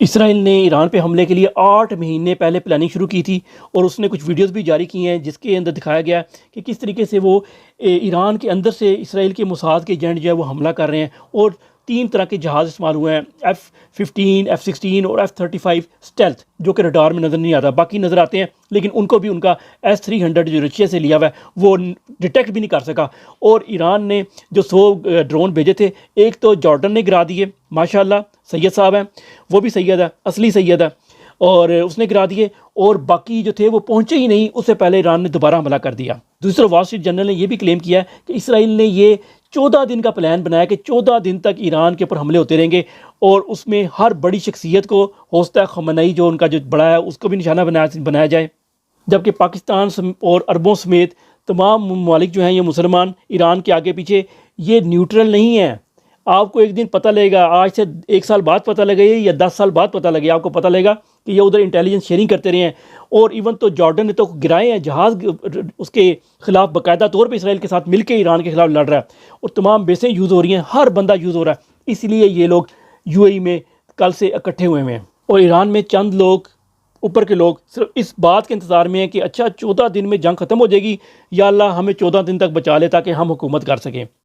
اسرائیل نے ایران پہ حملے کے لیے 8 مہینے پہلے پلاننگ شروع کی تھی، اور اس نے کچھ ویڈیوز بھی جاری کی ہیں جس کے اندر دکھایا گیا کہ کس طریقے سے وہ ایران کے اندر سے اسرائیل کے موساد کے ایجنٹ جو ہے وہ حملہ کر رہے ہیں، اور 3 طرح کے جہاز استعمال ہوئے ہیں، F-15 F-16 اور F-35 اسٹیلتھ، جو کہ ریڈار میں نظر نہیں آتا، باقی نظر آتے ہیں لیکن ان کو بھی ان کا S-300 جو رشیا سے لیا ہوا ہے وہ ڈیٹیکٹ بھی نہیں کر سکا۔ اور ایران نے جو 100 ڈرون بھیجے تھے، ایک تو جارڈن نے گرا دیے، ماشاءاللہ سید صاحب ہیں، وہ بھی سید ہے، اصلی سید ہے، اور اس نے گرا دیے، اور باقی جو تھے وہ پہنچے ہی نہیں، اس سے پہلے ایران نے دوبارہ حملہ کر دیا۔ دوسرا وال اسٹریٹ جرنل نے یہ بھی کلیم کیا ہے کہ اسرائیل نے یہ 14 دن کا پلان بنایا کہ 14 دن تک ایران کے اوپر حملے ہوتے رہیں گے، اور اس میں ہر بڑی شخصیت کو، ہوسٹہ خامنئی جو ان کا جو بڑا ہے اس کو بھی نشانہ بنایا جائے، جبکہ پاکستان اور عربوں سمیت تمام ممالک جو ہیں یہ مسلمان ایران کے آگے پیچھے یہ نیوٹرل نہیں ہیں۔ آپ کو ایک دن پتہ لگے گا، آج سے 1 سال بعد پتہ لگے یا 10 سال بعد پتہ لگے، آپ کو پتہ لگے گا کہ یہ ادھر انٹیلیجنس شیئرنگ کرتے رہے ہیں، اور ایون تو جارڈن نے تو گرائے ہیں جہاز، اس کے خلاف باقاعدہ طور پہ اسرائیل کے ساتھ مل کے ایران کے خلاف لڑ رہا ہے، اور تمام بیسیں یوز ہو رہی ہیں، ہر بندہ یوز ہو رہا ہے، اس لیے یہ لوگ UAE میں کل سے اکٹھے ہوئے ہیں، اور ایران میں چند لوگ، اوپر کے لوگ صرف اس بات کے انتظار میں ہیں کہ اچھا 14 دن میں جنگ ختم ہو جائے گی، یا اللہ ہمیں 14 دن تک بچا لے تاکہ ہم حکومت کر سکیں۔